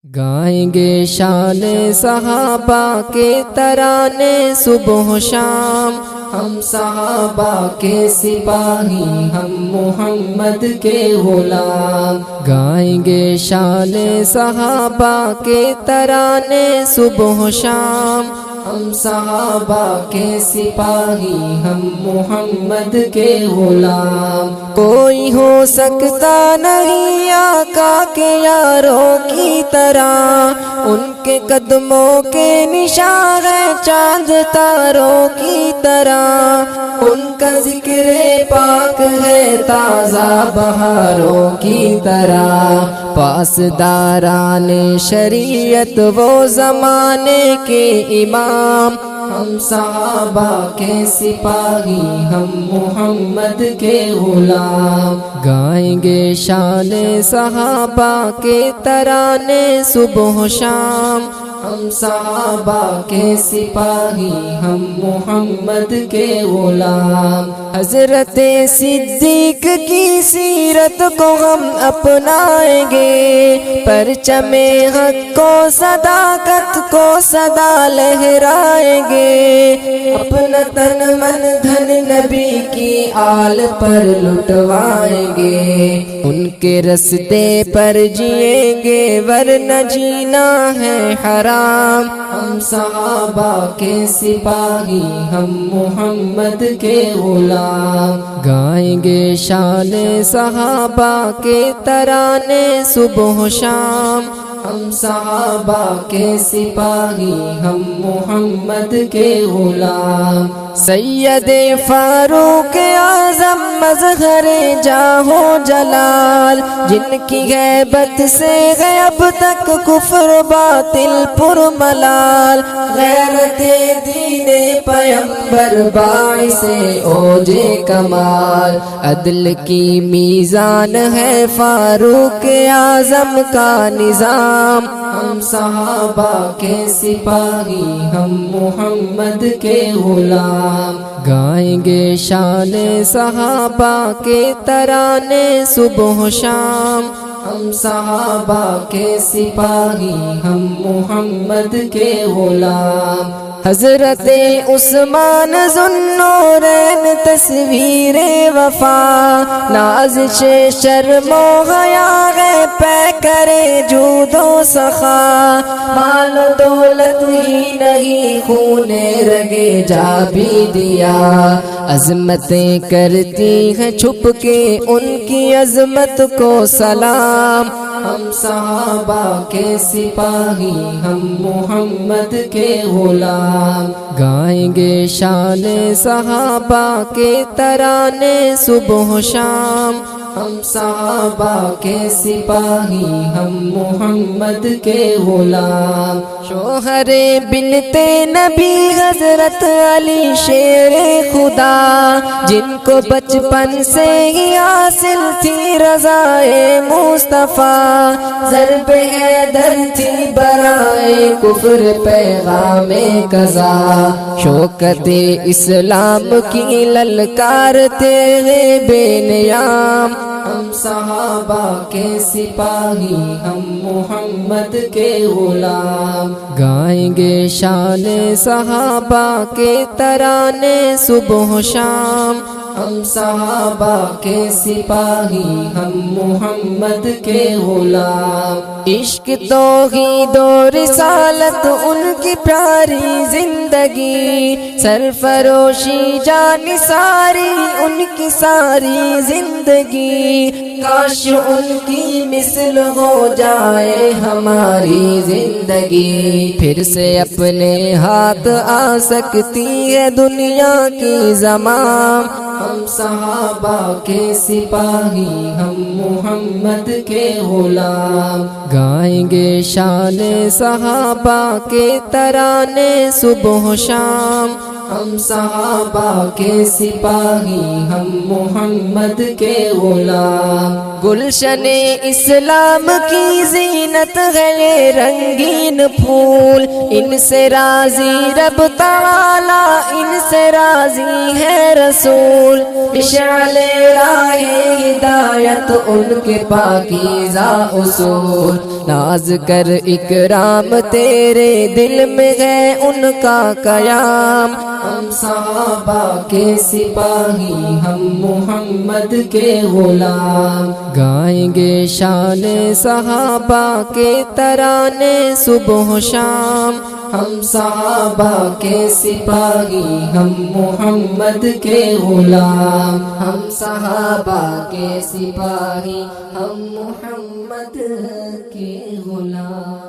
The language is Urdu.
گائیں گے شان صحابہ کے ترانے صبح و شام، ہم صحابہ کے سپاہی، ہم محمد کے غلام۔ گائیں گے شان صحابہ کے ترانے صبح و شام، ہم صحابہ کے سپاہی، ہم محمد کے غلام۔ کوئی ہو سکتا نہیں آقا کے یاروں کی طرح، ان کے قدموں کے نشان ہے چاند تاروں کی طرح، ان کا ذکر پاک ہے تازہ بہاروں کی طرح۔ پاسداران شریعت وہ زمانے کے امام، ہم صحابہ کے سپاہی، ہم محمد کے غلام۔ گائیں گے شان صحابہ کے ترانے صبح و شام، ہم صحابہ کے سپاہی، ہم محمد کے غلام۔ حضرت صدیق کی سیرت کو ہم اپنائیں گے، پرچم حق کو صداقت کو صدا لہرائیں گے، اپنا تن من دھن نبی کی آل پر لٹوائیں گے، ان کے رستے پر جئیں گے ورنہ جینا ہے حرام۔ ہم صحابہ کے سپاہی، ہم محمد کے غلام۔ گائیں گے شان صحابہ کے ترانے صبح و شام، ہم صحابہ کے سپاہی، ہم محمد کے غلام۔ سید فاروق اعظم مظہر جاہ و جلال، جن کی غیبت سے ہے اب تک کفر باطل پر ملال، غیرت دین پیغمبر باعث اوج کمال، عدل کی میزان ہے فاروق اعظم کا نظام۔ ہم صحابہ کے سپاہی، ہم محمد کے غلام۔ گائیں گے شان صحابہ کے ترانے صبح و شام، ہم صحابہ کے سپاہی، ہم محمد کے غلام۔ حضرت عثمان ذو النورین تصویر وفا، نازش شرم و حیا ہے پیکر جود و سخا، مال و دولت ہی نہیں خون رگے جا بھی دیا، عظمتیں کرتی ہیں چھپ کے ان کی عظمت کو سلام۔ ہم صحابہ کے سپاہی، ہم محمد کے غلام۔ گائیں گے شان صحابہ کے ترانے صبح و شام، ہم صحابہ کے سپاہی، ہم محمد کے غلام۔ شوہر بنت نبی حضرت علی شیر خدا، جن کو بچپن سے ہی حاصل تھی رضائے مصطفیٰ، ضرب حیدر تھی برائے کفر پیغام قضا، شوکت اسلام کی للکارتے ہیں بے نیام۔ ہم صحابہ کے سپاہی، ہم محمد کے غلام۔ گائیں گے شان صحابہ کے ترانے صبح و شام، ہم صحابہ کے سپاہی، ہم محمد کے غلام۔ عشق توحید و رسالت ان کی پیاری زندگی، سرفروشی جان ساری ان کی ساری زندگی، کاش ان کی مثل ہو جائے ہماری زندگی، پھر سے اپنے ہاتھ آ سکتی ہے دنیا کی زمام۔ ہم صحابہ کے سپاہی، ہم محمد کے غلام۔ گائیں گے شان صحابہ کے ترانے صبح و شام، ہم صحابہ کے سپاہی ہم محمد کے غلام گلشن اسلام کی زینت ہے رنگین پھول ان سے راضی رب تعالی ان سے راضی ہے رسول اشعل راہ ہدایت ان کے پاکیزہ اصول ناز کر اکرام تیرے دل میں ہے ان کا قیام ہم صحابہ کے سپاہی ہم محمد کے غلام گائیں گے شان صحابہ کے ترانے صبح و شام ہم صحابہ کے سپاہی ہم محمد کے غلام ہم صحابہ کے سپاہی ہم محمد کے غلام